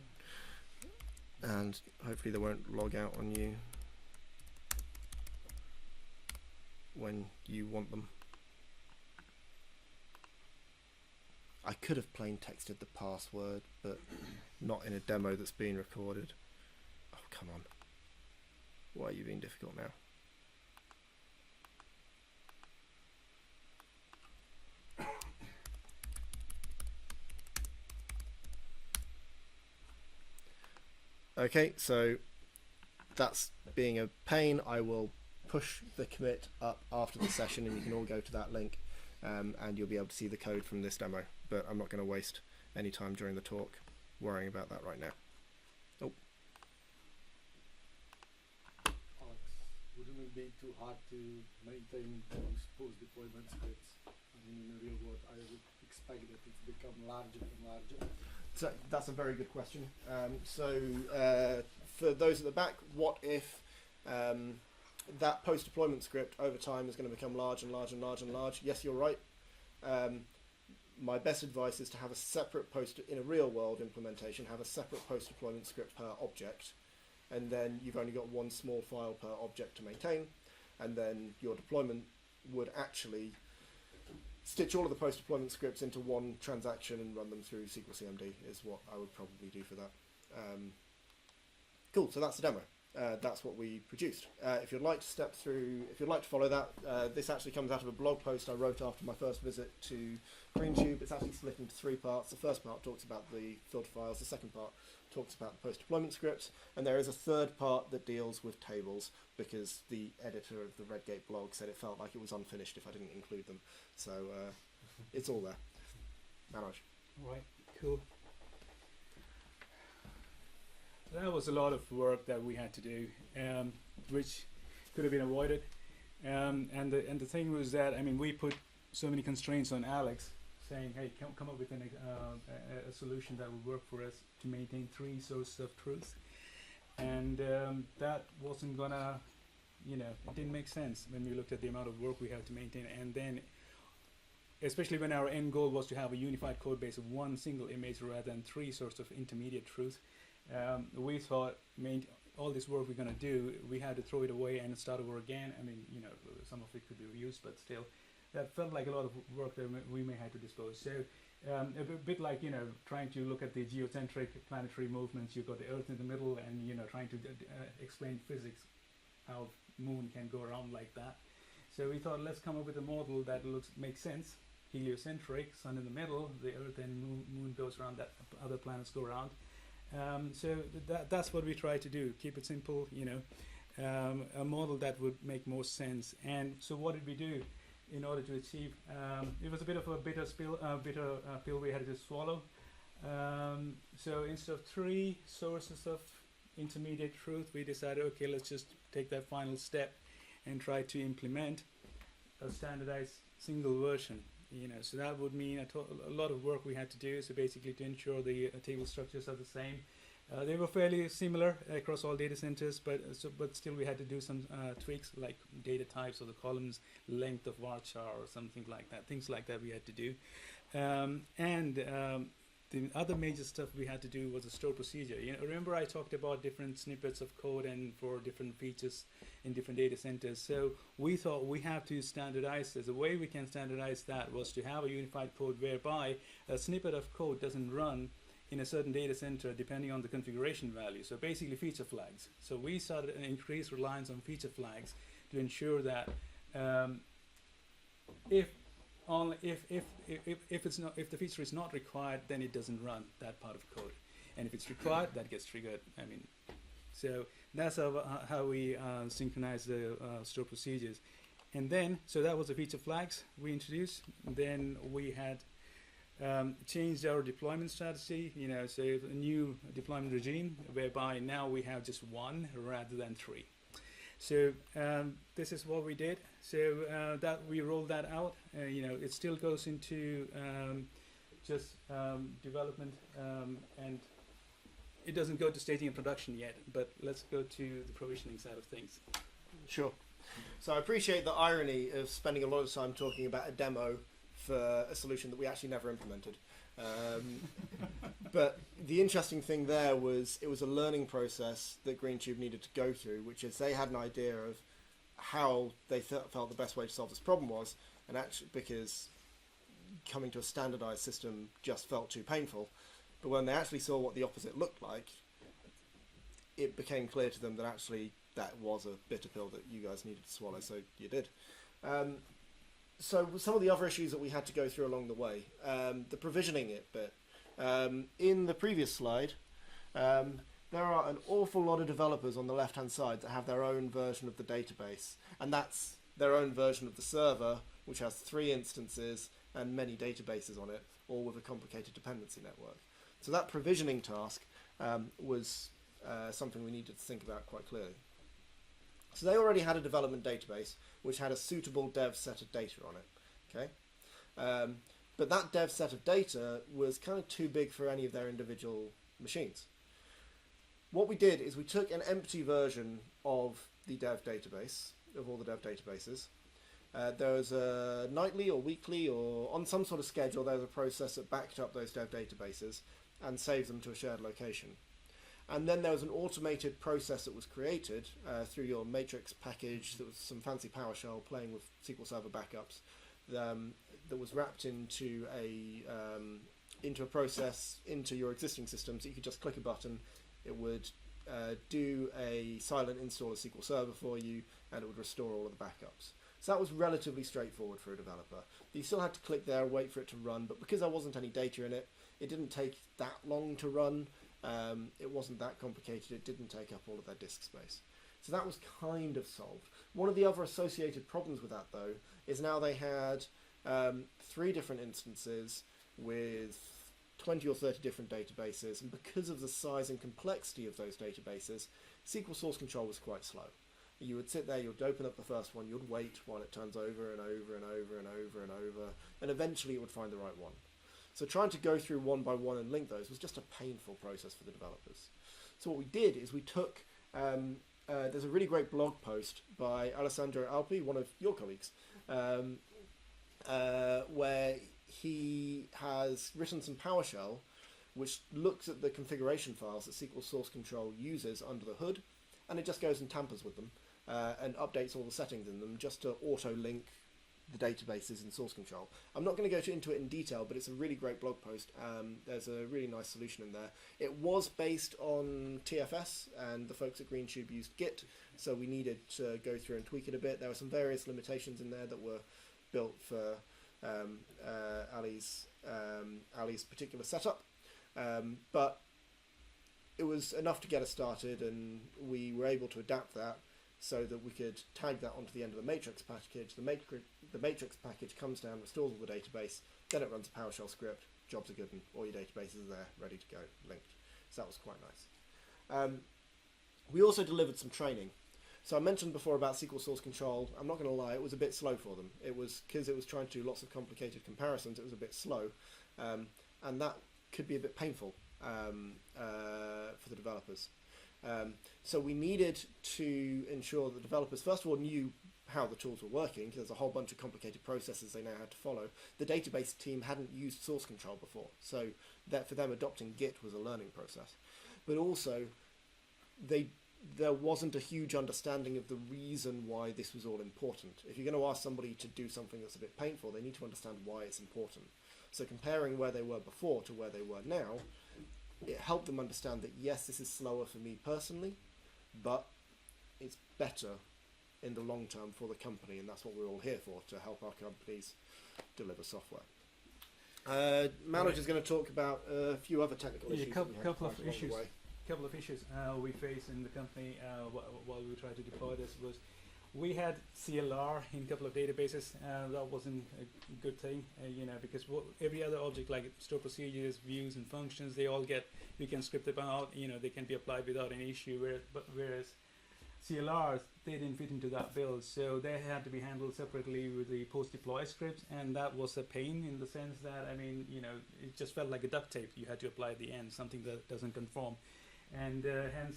hopefully they won't log out on you when you want them. I could have plain texted the password, but not in a demo that's being recorded. Oh, come on. Why are you being difficult now? Okay, so that's being a pain. I will push the commit up after the session, and you can all go to that link, and you'll be able to see the code from this demo. But I'm not going to waste any time during the talk worrying about that right now. Oh. Alex, wouldn't it be too hard to maintain those post-deployment scripts? I mean, in the real world, I would expect that it's become larger and larger. So that's a very good question. For those at the back, what if that post-deployment script over time is going to become large and large and large and large? Yes, you're right. My best advice is to have a separate in a real world implementation, have a separate post-deployment script per object, and then you've only got one small file per object to maintain, and then your deployment would actually stitch all of the post-deployment scripts into one transaction and run them through SQL CMD is what I would probably do for that. Cool, so that's the demo. That's what we produced. If you'd like to follow that, this actually comes out of a blog post I wrote after my first visit to Greentube. It's actually split into three parts. The first part talks about the filter files, the second part talks about the post-deployment scripts, and there is a third part that deals with tables, because the editor of the Redgate blog said it felt like it was unfinished if I didn't include them. So it's all there. Manoj. Right, cool. That was a lot of work that we had to do, which could have been avoided. And the thing was that, I mean, we put so many constraints on Alex, saying, hey, come up with a solution that would work for us to maintain 3 sources of truth. And that wasn't gonna, it didn't make sense when we looked at the amount of work we had to maintain. And then, especially when our end goal was to have a unified code base of one single image rather than 3 sources of intermediate truth, we thought, all this work we're going to do, we had to throw it away and start over again. I mean, some of it could be reused, but still, that felt like a lot of work that we may have to dispose. So a bit like, trying to look at the geocentric planetary movements. You've got the Earth in the middle, and trying to explain physics, how moon can go around like that. So we thought, let's come up with a model that makes sense. Heliocentric, sun in the middle, the Earth and moon goes around, that other planets go around. So that's what we try to do. Keep it simple, a model that would make more sense. And so what did we do in order to achieve? It was a bit of a bitter pill we had to swallow. So instead of 3 sources of intermediate truth, we decided, okay, let's just take that final step and try to implement a standardized single version. So that would mean a lot of work we had to do. So basically, to ensure the table structures are the same. They were fairly similar across all data centers, but still we had to do some tweaks, like data types or the columns length of varchar or something like that. Things like that we had to do, the other major stuff we had to do was a store procedure. Remember I talked about different snippets of code and for different features in different data centers. So we thought we have to standardize this. The way we can standardize that was to have a unified code whereby a snippet of code doesn't run in a certain data center depending on the configuration value. So basically feature flags. So we started an increased reliance on feature flags to ensure that if the feature is not required, then it doesn't run that part of code, and if it's required, that gets triggered. So that's how we synchronize the store procedures. And then, so that was the feature flags we introduced. Then we had changed our deployment strategy. So a new deployment regime whereby now we have just 1 rather than 3. So this is what we did. So that we rolled that out. It still goes into just development, and it doesn't go to staging and production yet. But let's go to the provisioning side of things. Sure. So I appreciate the irony of spending a lot of time talking about a demo for a solution that we actually never implemented. But the interesting thing there was it was a learning process that Greentube needed to go through, which is they had an idea of how they felt the best way to solve this problem was, and actually because coming to a standardized system just felt too painful. But when they actually saw what the opposite looked like, it became clear to them that actually that was a bitter pill that you guys needed to swallow, so you did. So some of the other issues that we had to go through along the way, the provisioning it bit. In the previous slide, there are an awful lot of developers on the left-hand side that have their own version of the database, and that's their own version of the server, which has 3 instances and many databases on it, all with a complicated dependency network. So that provisioning task was something we needed to think about quite clearly. So they already had a development database which had a suitable dev set of data on it. Okay, but that dev set of data was kind of too big for any of their individual machines. What we did is we took an empty version of the dev database, of all the dev databases. There was a nightly or weekly or on some sort of schedule, there was a process that backed up those dev databases and saved them to a shared location. And then there was an automated process that was created through your matrix package that was some fancy PowerShell playing with SQL Server backups that was wrapped into a process into your existing system, so you could just click a button. It would do a silent install of SQL Server for you, and it would restore all of the backups. So that was relatively straightforward for a developer. You still had to click there, wait for it to run, but because there wasn't any data in it, it didn't take that long to run. It wasn't that complicated. It didn't take up all of their disk space. So that was kind of solved. One of the other associated problems with that, though, is now they had 3 different instances with 20 or 30 different databases, and because of the size and complexity of those databases, SQL source control was quite slow. You would sit there, you'd open up the first one, you'd wait while it turns over and over and over and over and over, and eventually it would find the right one. So trying to go through one by one and link those was just a painful process for the developers. So what we did is we took, there's a really great blog post by Alessandro Alpi, one of your colleagues, where he has written some PowerShell which looks at the configuration files that SQL source control uses under the hood, and it just goes and tampers with them and updates all the settings in them just to auto-link the databases in source control. I'm not going to go into it in detail, but it's a really great blog post. There's a really nice solution in there. It was based on TFS, and the folks at Greentube used Git, so we needed to go through and tweak it a bit. There were some various limitations in there that were built for Ali's particular setup, but it was enough to get us started, and we were able to adapt that so that we could tag that onto the end of the matrix package. The matrix package comes down, restores all the database, then it runs a PowerShell script, jobs are good, and all your databases are there, ready to go, linked. So that was quite nice. We also delivered some training. So I mentioned before about SQL source control. I'm not going to lie, it was a bit slow for them. It was because it was trying to do lots of complicated comparisons, it was a bit slow, and that could be a bit painful for the developers. So we needed to ensure that the developers, first of all, knew how the tools were working, because there's a whole bunch of complicated processes they now had to follow. The database team hadn't used source control before, so that for them adopting Git was a learning process. But also, there wasn't a huge understanding of the reason why this was all important. If you're going to ask somebody to do something that's a bit painful, they need to understand why it's important. So comparing where they were before to where they were now, it helped them understand that yes, this is slower for me personally, but it's better in the long term for the company, and that's what we're all here for, to help our companies deliver software. Manoj is going to talk about a few other technical issues. Couple of issues we face in the company while we try to deploy this was we had CLR in a couple of databases. That wasn't a good thing, because every other object like store procedures, views, and functions, they all you can script them out. They can be applied without any issue. Whereas CLRs, they didn't fit into that build, so they had to be handled separately with the post-deploy scripts, and that was a pain in the sense that it just felt like a duct tape you had to apply at the end, something that doesn't conform, and hence.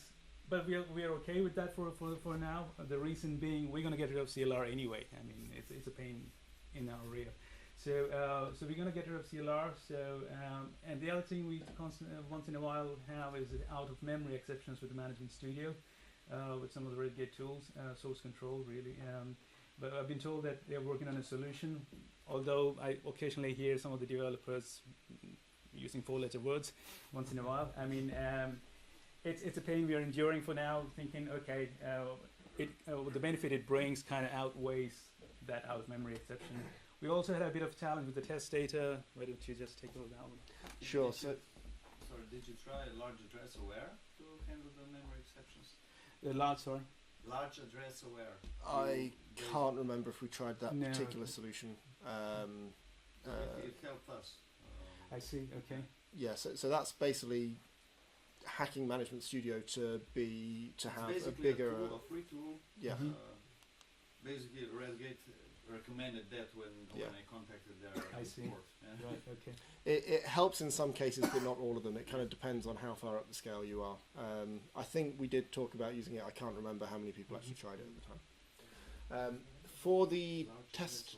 But we're okay with that for now. The reason being, we're going to get rid of CLR anyway. It's a pain in our rear. So we're going to get rid of CLR. And the other thing we once in a while have is out of memory exceptions with the Management Studio, with some of the really good tools, source control really. But I've been told that they're working on a solution. Although I occasionally hear some of the developers using four-letter words once in a while. It's a pain we are enduring for now, thinking, okay, the benefit it brings kind of outweighs that out-of-memory exception. We also had a bit of challenge with the test data. Why don't you just take over that one? Sure. Did you try large address aware to handle the memory exceptions? Large address aware. I can't remember if we tried that particular solution. It helped us. I see, okay. Yeah, so that's basically hacking Management Studio to have a bigger a free tool. Yeah. Basically, Redgate recommended that when I contacted their support. Yeah. Right. Okay. It helps in some cases, but not all of them. It kind of depends on how far up the scale you are. I think we did talk about using it. I can't remember how many people actually tried it at the time. For the test,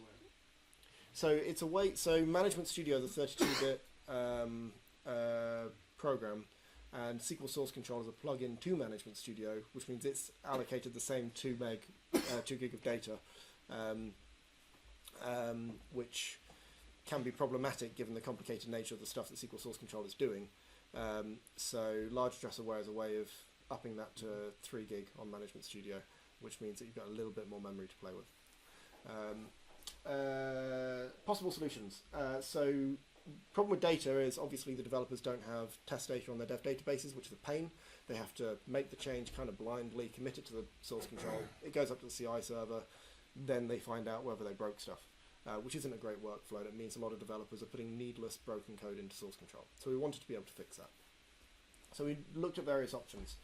so it's a way. So Management Studio is a 32-bit program. And SQL Source Control is a plug-in to Management Studio, which means it's allocated the same 2 gig of data, which can be problematic given the complicated nature of the stuff that SQL Source Control is doing. So large address aware is a way of upping that to 3 gig on Management Studio, which means that you've got a little bit more memory to play with. Possible solutions. So problem with data is obviously the developers don't have test data on their dev databases, which is a pain. They have to make the change kind of blindly, commit it to the source control. It goes up to the CI server, then they find out whether they broke stuff, which isn't a great workflow. That means a lot of developers are putting needless broken code into source control. So we wanted to be able to fix that. So we looked at various options.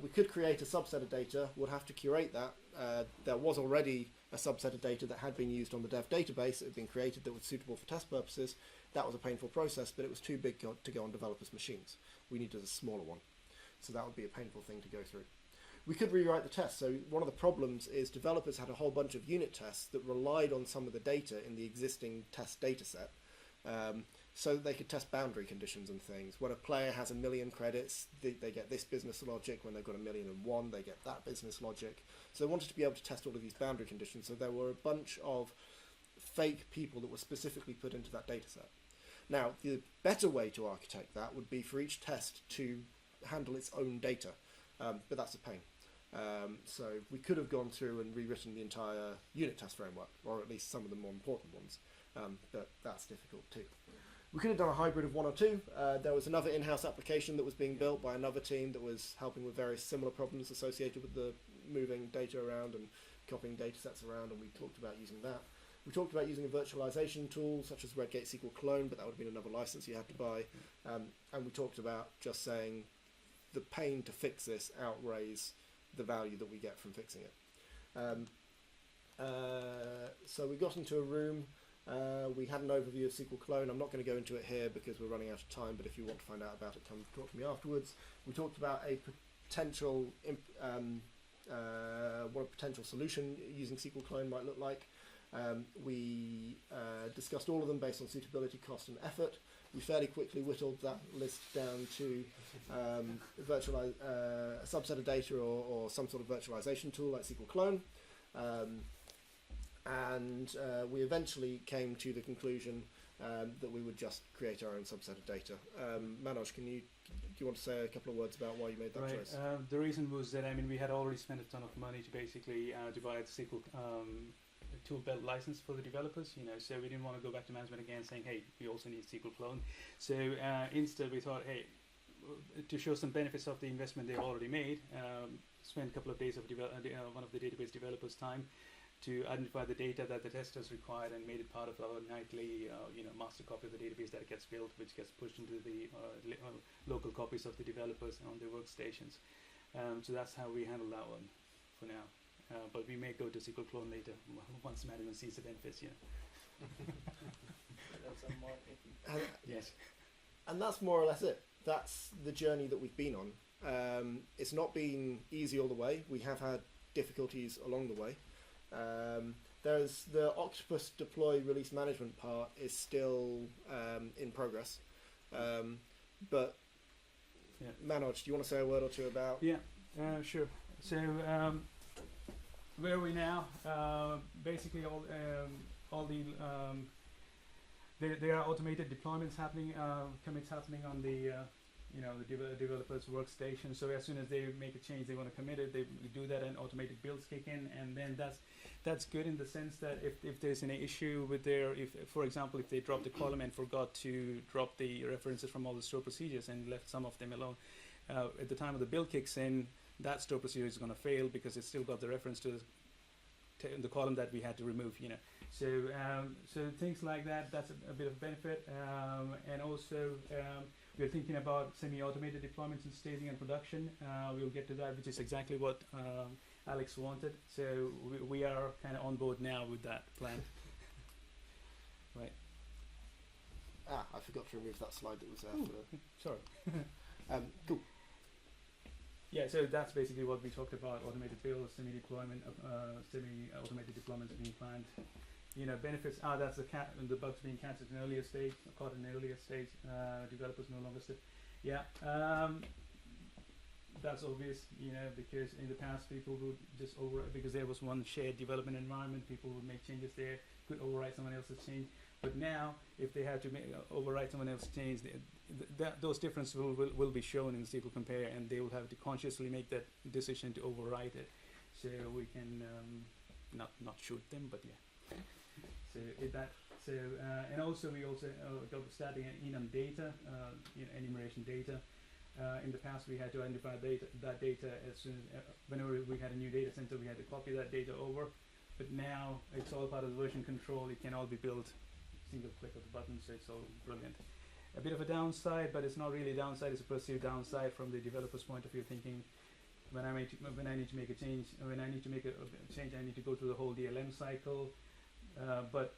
We could create a subset of data. We'll have to curate that. There was already a subset of data that had been used on the dev database that had been created that was suitable for test purposes. That was a painful process, but it was too big to go on developers' machines. We needed a smaller one. So that would be a painful thing to go through. We could rewrite the test. So one of the problems is developers had a whole bunch of unit tests that relied on some of the data in the existing test data set, so that they could test boundary conditions and things. When a player has 1 million credits, they get this business logic. When they've got 1,000,001, they get that business logic. So they wanted to be able to test all of these boundary conditions. So there were a bunch of fake people that were specifically put into that data set. Now, the better way to architect that would be for each test to handle its own data, but that's a pain. So we could have gone through and rewritten the entire unit test framework, or at least some of the more important ones, but that's difficult too. We could have done a hybrid of one or two. There was another in-house application that was being built by another team that was helping with various similar problems associated with the moving data around and copying data sets around, and we talked about using that. We talked about using a virtualization tool such as Redgate SQL Clone, but that would have been another license you had to buy. And we talked about just saying the pain to fix this outweighs the value that we get from fixing it. So we got into a room. We had an overview of SQL Clone. I'm not going to go into it here because we're running out of time, but if you want to find out about it, come talk to me afterwards. We talked about a potential what a potential solution using SQL Clone might look like. We discussed all of them based on suitability, cost and effort. We fairly quickly whittled that list down to a subset of data or some sort of virtualization tool like SQL Clone. And we eventually came to the conclusion that we would just create our own subset of data. Manoj, do you want to say a couple of words about why you made that choice? The reason was that we had already spent a ton of money to basically divide the SQL tool belt license for the developers, so we didn't want to go back to management again saying, hey, we also need SQL Clone. So instead we thought, hey, to show some benefits of the investment they've already made, spend a couple of days of one of the database developers' time to identify the data that the testers required and made it part of our nightly master copy of the database that gets built, which gets pushed into the local copies of the developers on their workstations. So that's how we handle that one for now. But we may go to SQL Clone later once management sees the benefits. Yes. And that's more or less it. That's the journey that we've been on. It's not been easy all the way. We have had difficulties along the way. There's the Octopus deploy release management part is still in progress. But Manoj, do you want to say a word or two about? Yeah, sure. So where are we now? Basically, all the there are automated deployments happening, commits happening on the the developer's workstation. So as soon as they make a change, they want to commit it. They do that, and automated builds kick in, and then that's good in the sense that if there's an issue with for example, if they dropped a column and forgot to drop the references from all the store procedures and left some of them alone, at the time of the build kicks in, that store procedure is going to fail because it's still got the reference to the column that we had to remove. So things like that. That's a bit of benefit, and also. We're thinking about semi-automated deployments in staging and production. We'll get to that, which is exactly what Alex wanted. So we are kind of on board now with that plan. Right. I forgot to remove that slide that was there. Sorry. Cool. Yeah, so that's basically what we talked about: automated builds, semi-deployment, semi-automated deployments being planned. Benefits are that's the bugs being catched in an earlier stage, caught in an earlier stage. Developers no longer sit. Yeah, that's obvious. Because in the past people would just because there was one shared development environment, people would make changes there, could overwrite someone else's change. But now, if they have to overwrite someone else's change, those differences will be shown in SQL Compare, and they will have to consciously make that decision to overwrite it, so we can not shoot them, but yeah. And also we got the static and enum data, enumeration data. In the past, we had to identify that data as soon as whenever we had a new data center, we had to copy that data over. But now it's all part of the version control. It can all be built single click of the button, so it's all brilliant. A bit of a downside, but it's not really a downside. It's a perceived downside from the developer's point of view, thinking when I need to make a change, I need to go through the whole DLM cycle. But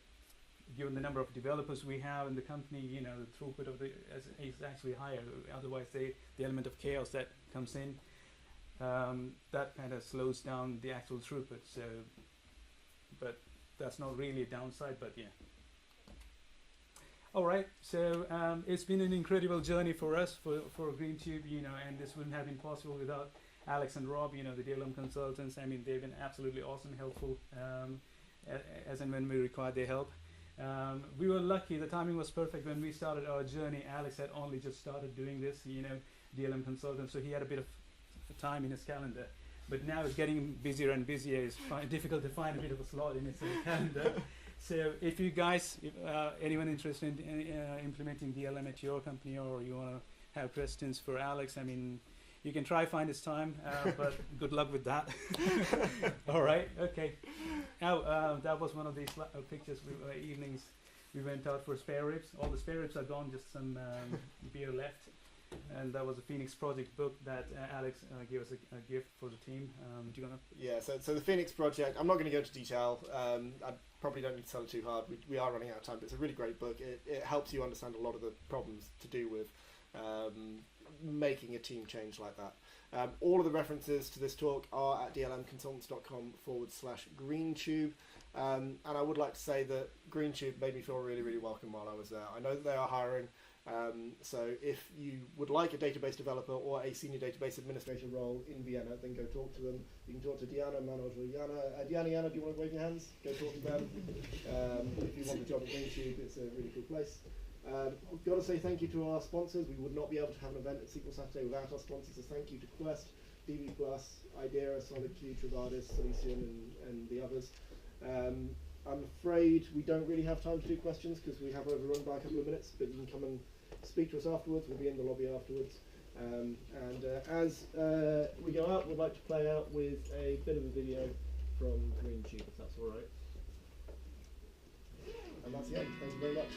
given the number of developers we have in the company, the throughput of is actually higher. Otherwise, the element of chaos that comes in, that kind of slows down the actual throughput. So, but that's not really a downside. But yeah. All right. So it's been an incredible journey for us for Greentube, and this wouldn't have been possible without Alex and Rob, the DLM Consultants. They've been absolutely awesome, helpful. As and when we require their help. We were lucky, the timing was perfect. When we started our journey, Alex had only just started doing this, DLM Consultant, so he had a bit of time in his calendar. But now it's getting busier and busier. It's difficult to find a bit of a slot in his calendar. So if you guys, anyone interested in implementing DLM at your company, or you want to have questions for Alex, I mean, you can try find his time, but good luck with that. All right, okay. Now, that was one of these pictures, evenings we went out for spare ribs. All the spare ribs are gone, just some beer left. And that was a Phoenix project book that Alex gave us a gift for the team. Do you want to? Yeah, so the Phoenix project, I'm not going to go into detail. I probably don't need to sell it too hard. We are running out of time, but it's a really great book. It helps you understand a lot of the problems to do with making a team change like that. All of the references to this talk are at dlmconsultants.com/Greentube. And I would like to say that Greentube made me feel really, really welcome while I was there. I know that they are hiring. So if you would like a database developer or a senior database administrator role in Vienna, then go talk to them. You can talk to Diana, Manoj, or Yana. Diana, do you want to wave your hands? Go talk to them. If you want a job at Greentube, it's a really cool place. I've got to say thank you to our sponsors. We would not be able to have an event at SQL Saturday without our sponsors, so thank you to Quest, DB+, Idera, SolidQ, Travadis, Solution, and the others. I'm afraid we don't really have time to do questions because we have overrun by a couple of minutes, but you can come and speak to us afterwards. We'll be in the lobby afterwards. As we go out, we'd like to play out with a bit of a video from Greentube, if that's all right. And that's the end. Thank you very much.